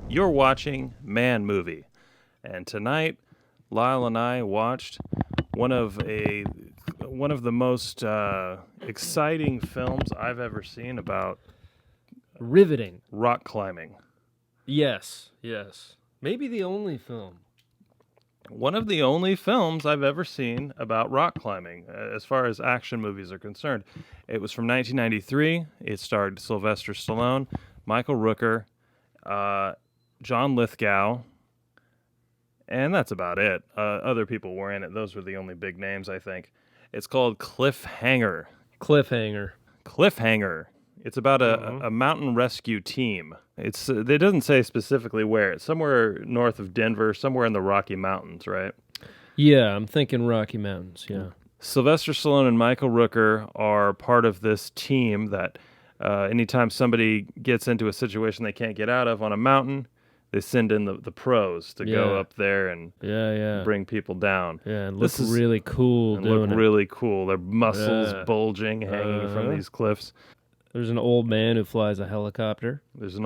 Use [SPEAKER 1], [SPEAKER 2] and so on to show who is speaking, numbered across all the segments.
[SPEAKER 1] You're watching Man Movie, and tonight Lyle and I watched one of the most exciting films I've ever seen about
[SPEAKER 2] riveting
[SPEAKER 1] rock climbing.
[SPEAKER 2] Yes. Maybe the only film.
[SPEAKER 1] One of the only films I've ever seen about rock climbing, as far as action movies are concerned. It was from 1993. It starred Sylvester Stallone, Michael Rooker, John Lithgow, and that's about it. Other people were in it. Those were the only big names, I think. It's called Cliffhanger. Cliffhanger. It's about a mountain rescue team. It doesn't say specifically where. It's somewhere north of Denver, somewhere in the Rocky Mountains, right?
[SPEAKER 2] Yeah, I'm thinking Rocky Mountains, yeah.
[SPEAKER 1] Sylvester Stallone and Michael Rooker are part of this team that anytime somebody gets into a situation they can't get out of on a mountain, they send in the pros to go up there and bring people down.
[SPEAKER 2] Yeah, and look really cool doing it.
[SPEAKER 1] Really cool. Their muscles bulging, hanging from these cliffs.
[SPEAKER 2] There's an old man who flies a helicopter.
[SPEAKER 1] There's a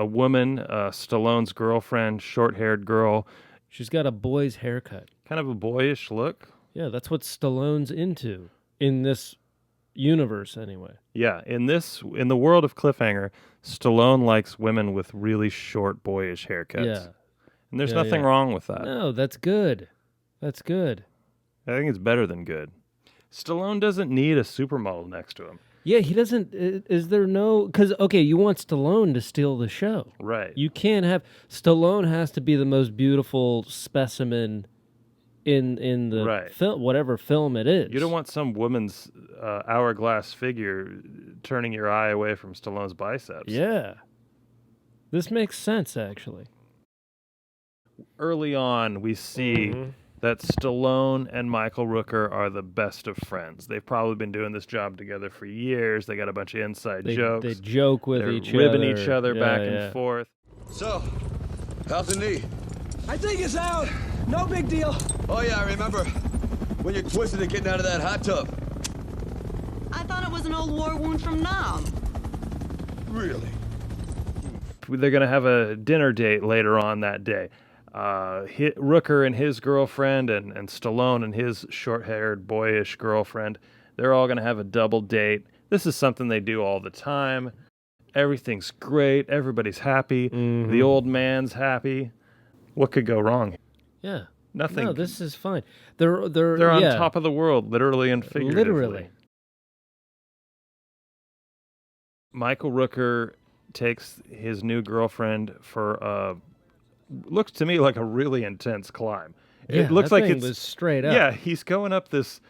[SPEAKER 1] woman, Stallone's girlfriend, short-haired girl.
[SPEAKER 2] She's got a boy's haircut.
[SPEAKER 1] Kind of a boyish look.
[SPEAKER 2] Yeah, that's what Stallone's into in this universe anyway.
[SPEAKER 1] Yeah, in the world of Cliffhanger, Stallone likes women with really short, boyish haircuts.
[SPEAKER 2] Yeah.
[SPEAKER 1] And there's nothing wrong with that.
[SPEAKER 2] No, that's good. That's good.
[SPEAKER 1] I think it's better than good. Stallone doesn't need a supermodel next to him.
[SPEAKER 2] Yeah, he doesn't. Is there no... Because, okay, you want Stallone to steal the show.
[SPEAKER 1] Right.
[SPEAKER 2] You can't have... Stallone has to be the most beautiful specimen in the film, whatever film it is.
[SPEAKER 1] You don't want some woman's hourglass figure turning your eye away from Stallone's biceps.
[SPEAKER 2] Yeah. This makes sense, actually.
[SPEAKER 1] Early on, we see that Stallone and Michael Rooker are the best of friends. They've probably been doing this job together for years. They got a bunch of inside jokes.
[SPEAKER 2] They joke with each other.
[SPEAKER 1] They're ribbing each other back and forth.
[SPEAKER 3] So, how's the knee?
[SPEAKER 4] I think it's out. No big deal.
[SPEAKER 3] Oh yeah, I remember when you twisted it getting out of that hot tub.
[SPEAKER 5] I thought it was an old war wound from Nam.
[SPEAKER 3] Really?
[SPEAKER 1] They're going to have a dinner date later on that day. Rooker and his girlfriend and Stallone and his short-haired, boyish girlfriend, they're all going to have a double date. This is something they do all the time. Everything's great. Everybody's happy. The old man's happy. What could go wrong?
[SPEAKER 2] Yeah.
[SPEAKER 1] Nothing.
[SPEAKER 2] No, this is fine. They're
[SPEAKER 1] on top of the world, literally and figuratively.
[SPEAKER 2] Literally.
[SPEAKER 1] Michael Rooker takes his new girlfriend for looks to me like a really intense climb.
[SPEAKER 2] Yeah,
[SPEAKER 1] it looks
[SPEAKER 2] that
[SPEAKER 1] like
[SPEAKER 2] thing
[SPEAKER 1] it's
[SPEAKER 2] was straight up.
[SPEAKER 1] Yeah, he's going up this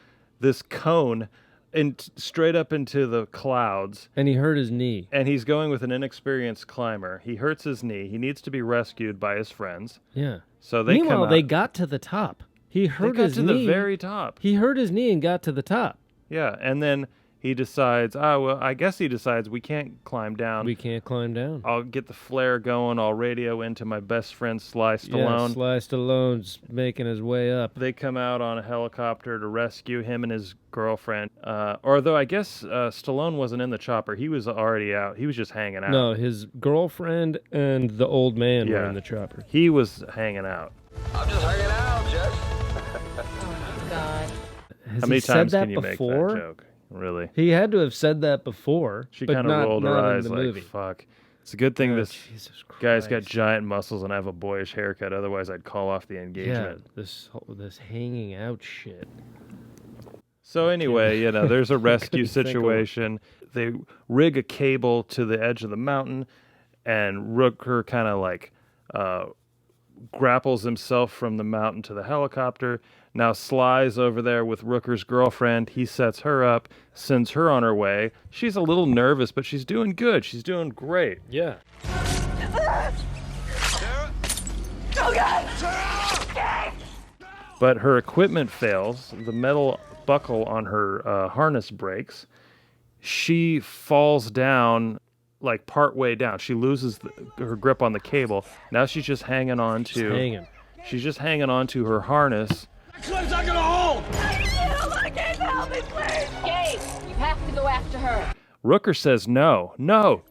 [SPEAKER 1] cone and straight up into the clouds.
[SPEAKER 2] And he hurt his knee.
[SPEAKER 1] And he's going with an inexperienced climber. He hurts his knee. He needs to be rescued by his friends.
[SPEAKER 2] Yeah.
[SPEAKER 1] So they
[SPEAKER 2] Meanwhile,
[SPEAKER 1] come out.
[SPEAKER 2] they got to the top. He hurt his knee.
[SPEAKER 1] They got to the very top.
[SPEAKER 2] He hurt his knee and got to the top.
[SPEAKER 1] Yeah, and then he decides, I guess he decides we can't climb down.
[SPEAKER 2] We can't climb down.
[SPEAKER 1] I'll get the flare going. I'll radio into my best friend, Sly Stallone.
[SPEAKER 2] Yeah, Sly Stallone's making his way up.
[SPEAKER 1] They come out on a helicopter to rescue him and his girlfriend. Although I guess Stallone wasn't in the chopper. He was already out. He was just hanging out.
[SPEAKER 2] No, his girlfriend and the old man were in the chopper.
[SPEAKER 1] He was hanging out.
[SPEAKER 3] I'm just hanging out, Jess.
[SPEAKER 5] Oh, my God.
[SPEAKER 1] How many times can you make that joke? Really?
[SPEAKER 2] He had to have said that before.
[SPEAKER 1] She kind of rolled her eyes like,
[SPEAKER 2] movie.
[SPEAKER 1] fuck. It's a good thing this guy's got
[SPEAKER 2] Christ.
[SPEAKER 1] giant muscles and I have a boyish haircut. Otherwise, I'd call off the engagement.
[SPEAKER 2] Yeah, this hanging out shit.
[SPEAKER 1] So anyway, there's a rescue situation. They rig a cable to the edge of the mountain, and Rooker kind of like grapples himself from the mountain to the helicopter. Now Sly's over there with Rooker's girlfriend. He sets her up, sends her on her way. She's a little nervous, but she's doing good. She's doing great.
[SPEAKER 2] Yeah.
[SPEAKER 5] Oh, God!
[SPEAKER 1] But her equipment fails. The metal buckle on her harness breaks. She falls down like part way down. She loses her grip on the cable. Now she's just hanging on to. She's just hanging on to her harness.
[SPEAKER 3] The clip's not gonna hold.
[SPEAKER 5] Gabe, help me, please.
[SPEAKER 6] Gabe, you have to go after her.
[SPEAKER 1] Rooker says, no,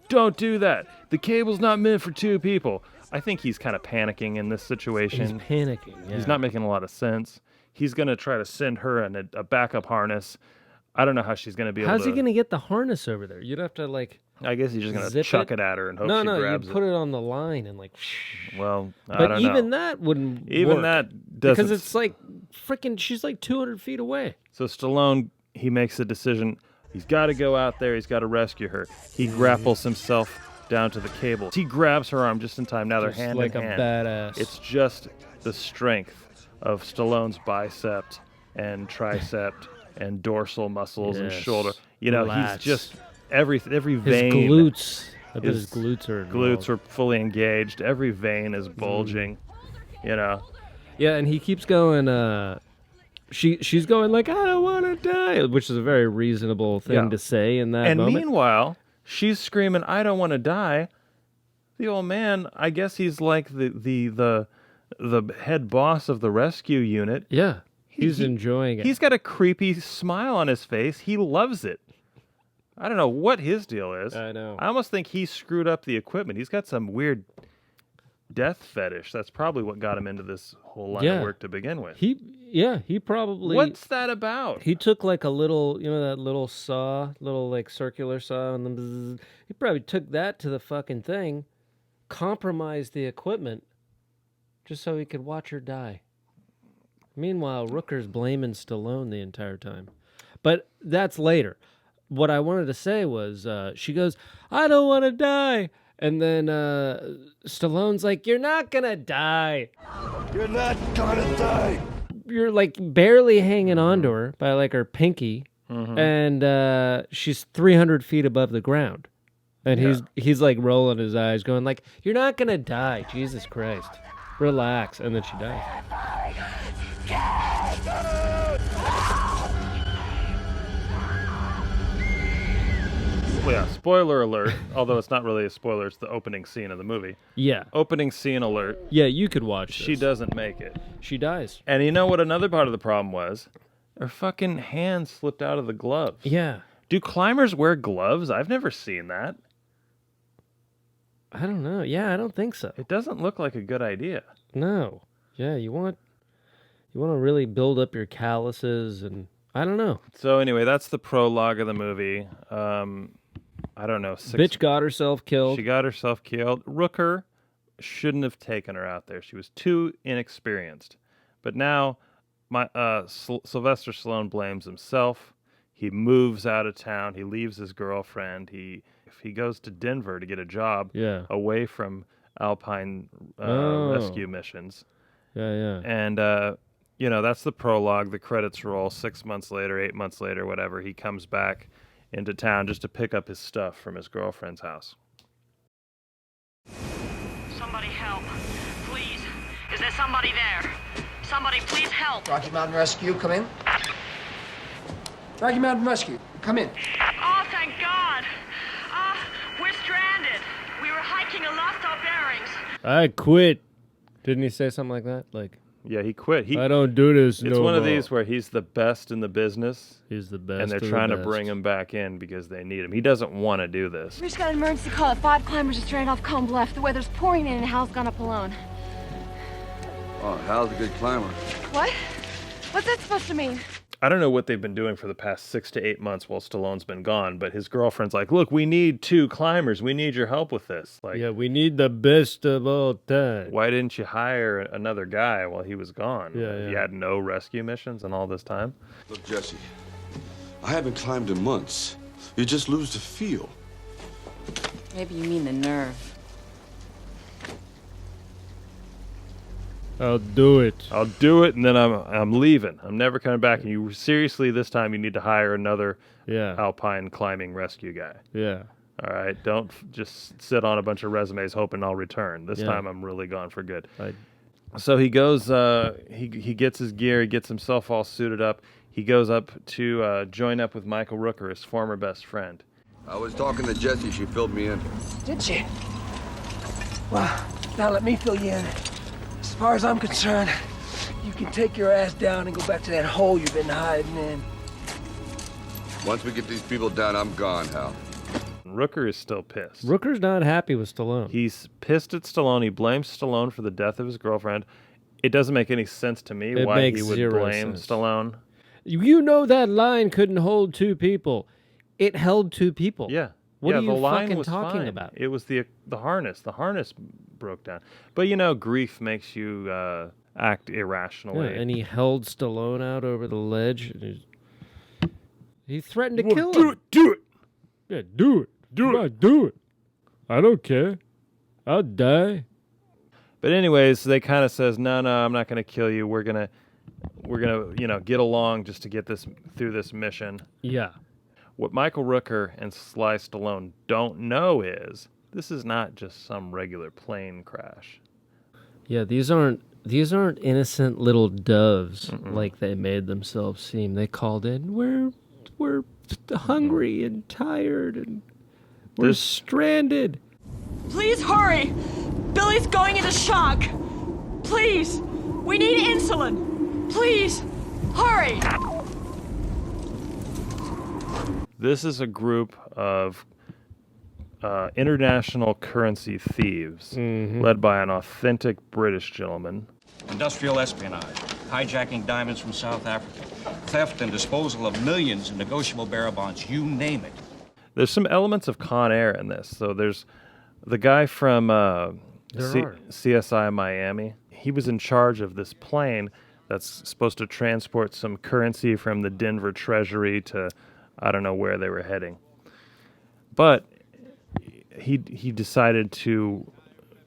[SPEAKER 1] don't do that. The cable's not meant for two people. I think he's kind of panicking in this situation.
[SPEAKER 2] He's panicking, yeah.
[SPEAKER 1] He's not making a lot of sense. He's going to try to send her in a backup harness. I don't know how she's going to be able to...
[SPEAKER 2] How's he going to get the harness over there? You'd have to, like...
[SPEAKER 1] I guess he's just going to chuck it at her and hope she grabs it.
[SPEAKER 2] No, you put it on the line and, like...
[SPEAKER 1] Well, I don't know.
[SPEAKER 2] But even that wouldn't
[SPEAKER 1] Even
[SPEAKER 2] work.
[SPEAKER 1] that doesn't...
[SPEAKER 2] Because it's like, freaking, she's like 200 feet away.
[SPEAKER 1] So Stallone, he makes a decision... He's got to go out there. He's got to rescue her. He grapples himself down to the cable. He grabs her arm just in time. Now they're hand
[SPEAKER 2] like
[SPEAKER 1] in hand.
[SPEAKER 2] Like a badass.
[SPEAKER 1] It's just the strength of Stallone's bicep and tricep and dorsal muscles and shoulder. You know, he's just every vein.
[SPEAKER 2] His glutes. I bet his glutes are involved.
[SPEAKER 1] Glutes are fully engaged. Every vein is bulging. You know.
[SPEAKER 2] Yeah, and he keeps going. She's going like, I don't want to die, which is a very reasonable thing to say in that moment.
[SPEAKER 1] And meanwhile, she's screaming, I don't want to die. The old man, I guess he's like the head boss of the rescue unit.
[SPEAKER 2] Yeah, he's enjoying it.
[SPEAKER 1] He's got a creepy smile on his face. He loves it. I don't know what his deal is.
[SPEAKER 2] I know.
[SPEAKER 1] I almost think he screwed up the equipment. He's got some weird death fetish. That's probably what got him into this whole line of work to begin with.
[SPEAKER 2] He probably...
[SPEAKER 1] What's that about?
[SPEAKER 2] He took like a little, that little saw, little like circular saw, and then he probably took that to the fucking thing, compromised the equipment, just so he could watch her die. Meanwhile, Rooker's blaming Stallone the entire time. But that's later. What I wanted to say was, she goes, I don't want to die. And then Stallone's like, you're not going to die.
[SPEAKER 3] You're not gonna die.
[SPEAKER 2] You're like barely hanging on to her by like her pinky. And she's 300 feet above the ground. And he's like rolling his eyes going like, you're not going to die. Jesus Christ. Relax. And then she dies.
[SPEAKER 1] Well, yeah, spoiler alert, although it's not really a spoiler, it's the opening scene of the movie.
[SPEAKER 2] Yeah.
[SPEAKER 1] Opening scene alert.
[SPEAKER 2] Yeah, you could watch this.
[SPEAKER 1] She doesn't make it.
[SPEAKER 2] She dies.
[SPEAKER 1] And you know what another part of the problem was? Her fucking hand slipped out of the gloves.
[SPEAKER 2] Yeah.
[SPEAKER 1] Do climbers wear gloves? I've never seen that.
[SPEAKER 2] I don't know. Yeah, I don't think so.
[SPEAKER 1] It doesn't look like a good idea.
[SPEAKER 2] No. Yeah, you want to really build up your calluses and I don't know.
[SPEAKER 1] So anyway, that's the prologue of the movie. I don't know.
[SPEAKER 2] Bitch got herself killed.
[SPEAKER 1] She got herself killed. Rooker shouldn't have taken her out there. She was too inexperienced. But now, Sylvester Stallone blames himself. He moves out of town. He leaves his girlfriend. He goes to Denver to get a job away from Alpine rescue missions.
[SPEAKER 2] Yeah.
[SPEAKER 1] And that's the prologue. The credits roll. 6 months later, 8 months later, whatever. He comes back into town just to pick up his stuff from his girlfriend's house.
[SPEAKER 5] Somebody help. Please. Is there somebody there? Somebody please help.
[SPEAKER 7] Rocky Mountain Rescue, come in. Rocky Mountain Rescue, come in.
[SPEAKER 5] Oh, thank God. We're stranded. We were hiking and lost our bearings.
[SPEAKER 2] I quit. Didn't he say something like that? Like,
[SPEAKER 1] yeah, he quit.
[SPEAKER 2] I don't do this
[SPEAKER 1] It's one of these where he's the best in the business.
[SPEAKER 2] He's the best.
[SPEAKER 1] And they're trying to bring him back in because they need him. He doesn't want to do this.
[SPEAKER 6] We just got an emergency call at 5 climbers are stranded off Combe Bluff. The weather's pouring in and Hal's gone up alone.
[SPEAKER 3] Oh, Hal's a good climber.
[SPEAKER 6] What? What's that supposed to mean?
[SPEAKER 1] I don't know what they've been doing for the past 6 to 8 months while Stallone's been gone, but his girlfriend's like, look, we need 2 climbers. We need your help with this. Like,
[SPEAKER 2] yeah, we need the best of all time.
[SPEAKER 1] Why didn't you hire another guy while he was gone?
[SPEAKER 2] Yeah.
[SPEAKER 1] He had no rescue missions in all this time.
[SPEAKER 3] Look, Jesse, I haven't climbed in months. You just lose the feel.
[SPEAKER 6] Maybe you mean the nerve.
[SPEAKER 2] I'll do it.
[SPEAKER 1] I'll do it, and then I'm leaving. I'm never coming back. And you seriously, this time you need to hire another alpine climbing rescue guy.
[SPEAKER 2] Yeah.
[SPEAKER 1] All right. Don't just sit on a bunch of resumes hoping I'll return. This time I'm really gone for good. So he goes. He gets his gear. He gets himself all suited up. He goes up to join up with Michael Rooker, his former best friend.
[SPEAKER 3] I was talking to Jessie. She filled me in.
[SPEAKER 4] Did she? Well, now let me fill you in. As far as I'm concerned, you can take your ass down and go back to that hole you've been hiding in.
[SPEAKER 3] Once we get these people down, I'm gone, Hal.
[SPEAKER 1] Rooker is still pissed.
[SPEAKER 2] Rooker's not happy with Stallone.
[SPEAKER 1] He's pissed at Stallone. He blames Stallone for the death of his girlfriend. It doesn't make any sense to me why he would blame Stallone.
[SPEAKER 2] You know that line couldn't hold two people. It held two people.
[SPEAKER 1] Yeah.
[SPEAKER 2] What are
[SPEAKER 1] the
[SPEAKER 2] you
[SPEAKER 1] line
[SPEAKER 2] fucking
[SPEAKER 1] was
[SPEAKER 2] talking
[SPEAKER 1] fine.
[SPEAKER 2] about?
[SPEAKER 1] It was the harness. The harness broke down. But you know, grief makes you act irrationally.
[SPEAKER 2] Yeah, and he held Stallone out over the ledge. And he threatened to kill him.
[SPEAKER 1] Do it.
[SPEAKER 2] Yeah, do it. Do it. I don't care. I'll die.
[SPEAKER 1] But anyways, they kind of says, no, I'm not going to kill you. We're gonna, get along just to get this through this mission.
[SPEAKER 2] Yeah.
[SPEAKER 1] What Michael Rooker and Sly Stallone don't know is this is not just some regular plane crash.
[SPEAKER 2] Yeah, these aren't innocent little doves like they made themselves seem. They called in, we're hungry and tired and we're stranded.
[SPEAKER 5] Please hurry! Billy's going into shock! Please! We need insulin! Please! Hurry!
[SPEAKER 1] This is a group of international currency thieves led by an authentic British gentleman.
[SPEAKER 8] Industrial espionage, hijacking diamonds from South Africa, theft and disposal of millions in negotiable bearer bonds, you name it.
[SPEAKER 1] There's some elements of Con Air in this. So there's the guy from CSI Miami. He was in charge of this plane that's supposed to transport some currency from the Denver Treasury to I don't know where they were heading. But he decided to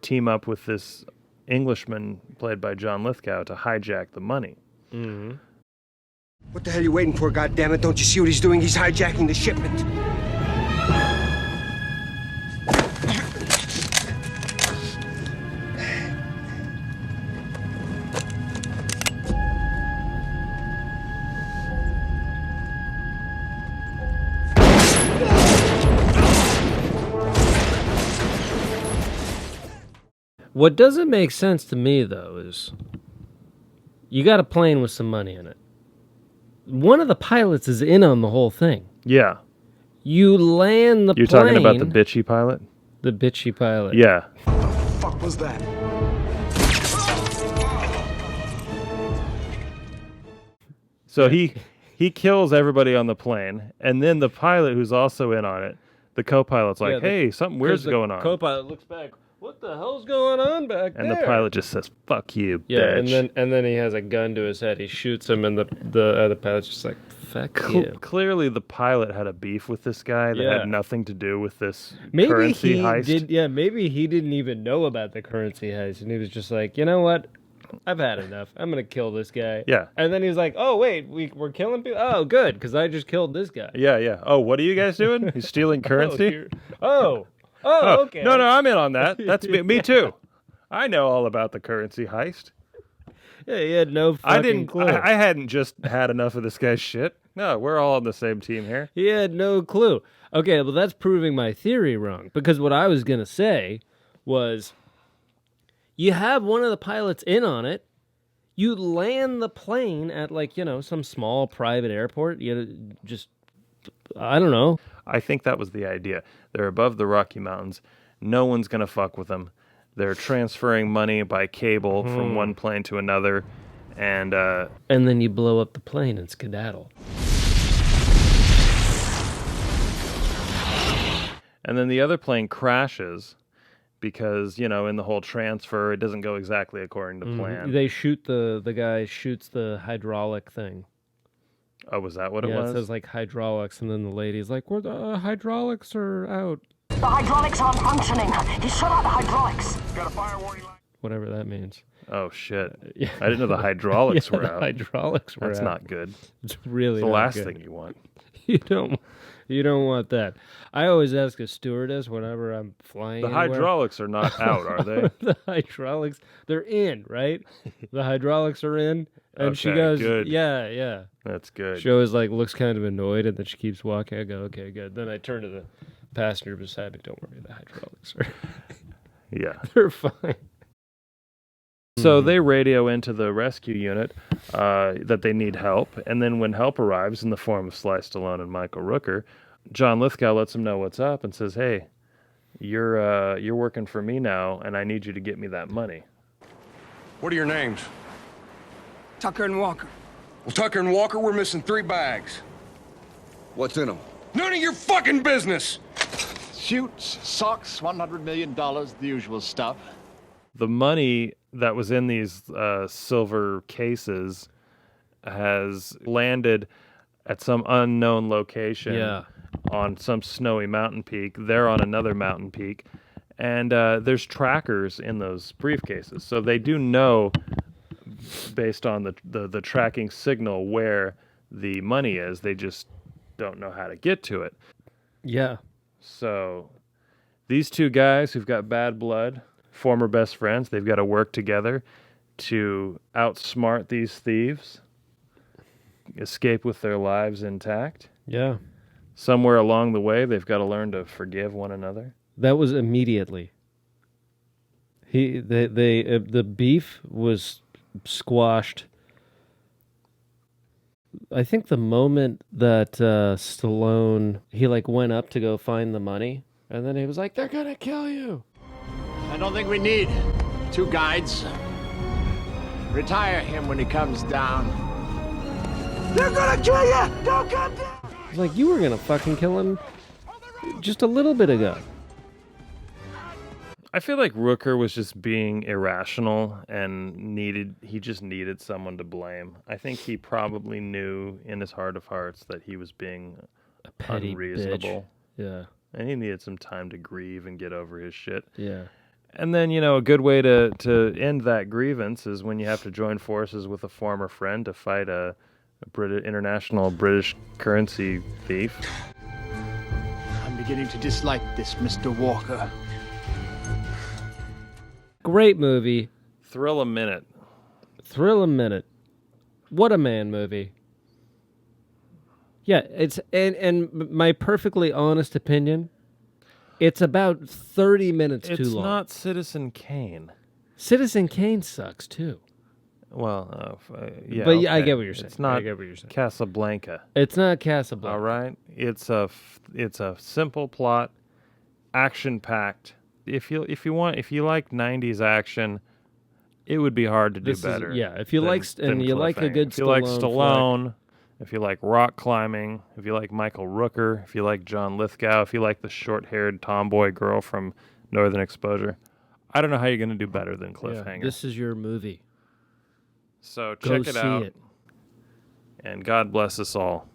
[SPEAKER 1] team up with this Englishman played by John Lithgow to hijack the money.
[SPEAKER 2] Mm-hmm.
[SPEAKER 9] What the hell are you waiting for, goddammit? Don't you see what he's doing? He's hijacking the shipment.
[SPEAKER 2] What doesn't make sense to me, though, is you got a plane with some money in it. One of the pilots is in on the whole thing.
[SPEAKER 1] Yeah.
[SPEAKER 2] You land the
[SPEAKER 1] You're
[SPEAKER 2] plane.
[SPEAKER 1] talking about the bitchy pilot?
[SPEAKER 2] The bitchy pilot.
[SPEAKER 1] Yeah.
[SPEAKER 9] What the fuck was that?
[SPEAKER 1] So he kills everybody on the plane, and then the pilot who's also in on it, the co-pilot's like, hey, something weird's going on.
[SPEAKER 2] The co-pilot looks back. What the hell's going on back there?
[SPEAKER 1] And the pilot just says, fuck you,
[SPEAKER 2] yeah,
[SPEAKER 1] bitch.
[SPEAKER 2] and then he has a gun to his head. He shoots him, and the other pilot's just like, fuck you.
[SPEAKER 1] Clearly, the pilot had a beef with this guy that had nothing to do with this
[SPEAKER 2] maybe
[SPEAKER 1] currency heist.
[SPEAKER 2] Maybe he didn't even know about the currency heist, and he was just like, you know what? I've had enough. I'm going to kill this guy.
[SPEAKER 1] Yeah.
[SPEAKER 2] And then he's like, oh, wait, we're killing people? Oh, good, because I just killed this guy.
[SPEAKER 1] Yeah. Oh, what are you guys doing? He's stealing currency?
[SPEAKER 2] Oh, okay.
[SPEAKER 1] No, I'm in on that. That's me too. I know all about the currency heist.
[SPEAKER 2] Yeah, he had no fucking clue.
[SPEAKER 1] I hadn't just had enough of this guy's shit. No, we're all on the same team here.
[SPEAKER 2] He had no clue. Okay, well, that's proving my theory wrong. Because what I was going to say was, you have one of the pilots in on it. You land the plane at, some small private airport. I don't know.
[SPEAKER 1] I think that was the idea. They're above the Rocky Mountains. No one's going to fuck with them. They're transferring money by cable from one plane to another. And
[SPEAKER 2] then you blow up the plane and skedaddle.
[SPEAKER 1] And then the other plane crashes because, in the whole transfer, it doesn't go exactly according to plan.
[SPEAKER 2] They shoot the guy shoots the hydraulic thing.
[SPEAKER 1] Oh, was that what it
[SPEAKER 2] was?
[SPEAKER 1] was?
[SPEAKER 2] It says hydraulics, and then the lady's like, "Well, the hydraulics are out."
[SPEAKER 10] The hydraulics aren't functioning. He shut out the hydraulics.
[SPEAKER 8] Got a fire warning light.
[SPEAKER 2] Whatever that means.
[SPEAKER 1] Oh shit! Yeah. I didn't know the hydraulics were out.
[SPEAKER 2] Hydraulics were
[SPEAKER 1] That's
[SPEAKER 2] out.
[SPEAKER 1] not good.
[SPEAKER 2] It's really
[SPEAKER 1] the
[SPEAKER 2] not
[SPEAKER 1] last
[SPEAKER 2] good.
[SPEAKER 1] thing you want.
[SPEAKER 2] You don't. You don't want that. I always ask a stewardess whenever I'm flying.
[SPEAKER 1] The
[SPEAKER 2] anywhere.
[SPEAKER 1] hydraulics are not out, are they?
[SPEAKER 2] The hydraulics, they're in, right? The hydraulics are in. And she
[SPEAKER 1] Okay,
[SPEAKER 2] goes,
[SPEAKER 1] good.
[SPEAKER 2] yeah.
[SPEAKER 1] That's good.
[SPEAKER 2] She always like looks kind of annoyed, and then she keeps walking. I go, okay, good. Then I turn to the passenger beside me. Don't worry, the hydraulics are.
[SPEAKER 1] Yeah.
[SPEAKER 2] They're fine.
[SPEAKER 1] So they radio into the rescue unit that they need help, and then when help arrives in the form of Sly Stallone and Michael Rooker, John Lithgow lets them know what's up and says, "Hey, you're working for me now, and I need you to get me that money."
[SPEAKER 11] What are your names?
[SPEAKER 4] Tucker and Walker.
[SPEAKER 11] Well, Tucker and Walker, we're missing 3 bags.
[SPEAKER 3] What's in them?
[SPEAKER 11] None of your fucking business!
[SPEAKER 12] Suits, socks, $100 million, the usual stuff.
[SPEAKER 1] The money that was in these silver cases has landed at some unknown location on some snowy mountain peak. They're on another mountain peak, and there's trackers in those briefcases. So they do know, based on the tracking signal, where the money is. They just don't know how to get to it.
[SPEAKER 2] Yeah.
[SPEAKER 1] So these two guys who've got bad blood, former best friends, they've got to work together to outsmart these thieves, escape with their lives intact.
[SPEAKER 2] Yeah.
[SPEAKER 1] Somewhere along the way, they've got to learn to forgive one another.
[SPEAKER 2] That was immediately. The beef was squashed. I think the moment that Stallone, he like went up to go find the money, and then he was like, "They're gonna kill you."
[SPEAKER 12] I don't think we need 2 guides. Retire him when he comes down.
[SPEAKER 4] They're gonna kill you! Don't come down!
[SPEAKER 2] Like, you were gonna fucking kill him just a little bit ago.
[SPEAKER 1] I feel like Rooker was just being irrational and he just needed someone to blame. I think he probably knew in his heart of hearts that he was being
[SPEAKER 2] A petty
[SPEAKER 1] unreasonable.
[SPEAKER 2] bitch. Yeah.
[SPEAKER 1] And he needed some time to grieve and get over his shit.
[SPEAKER 2] Yeah.
[SPEAKER 1] And then, a good way to end that grievance is when you have to join forces with a former friend to fight a international British currency thief.
[SPEAKER 12] I'm beginning to dislike this, Mr. Walker.
[SPEAKER 2] Great movie.
[SPEAKER 1] Thrill a minute.
[SPEAKER 2] Thrill a minute. What a man movie. Yeah, it's and my perfectly honest opinion, it's about 30 minutes too long.
[SPEAKER 1] It's not Citizen Kane.
[SPEAKER 2] Citizen Kane sucks too.
[SPEAKER 1] Well, yeah.
[SPEAKER 2] But yeah, I
[SPEAKER 1] okay.
[SPEAKER 2] get what you're saying.
[SPEAKER 1] It's not
[SPEAKER 2] I get what you're saying.
[SPEAKER 1] Casablanca.
[SPEAKER 2] It's not Casablanca.
[SPEAKER 1] All right. It's a simple plot, action packed. If you like 90s action, it would be hard to do better.
[SPEAKER 2] If you like a good
[SPEAKER 1] if you like Stallone, if you like rock climbing, if you like Michael Rooker, if you like John Lithgow, if you like the short-haired tomboy girl from Northern Exposure, I don't know how you're going to do better than Cliffhanger.
[SPEAKER 2] Yeah, this is your movie.
[SPEAKER 1] So
[SPEAKER 2] Go
[SPEAKER 1] check it
[SPEAKER 2] see
[SPEAKER 1] out.
[SPEAKER 2] it.
[SPEAKER 1] And God bless us all.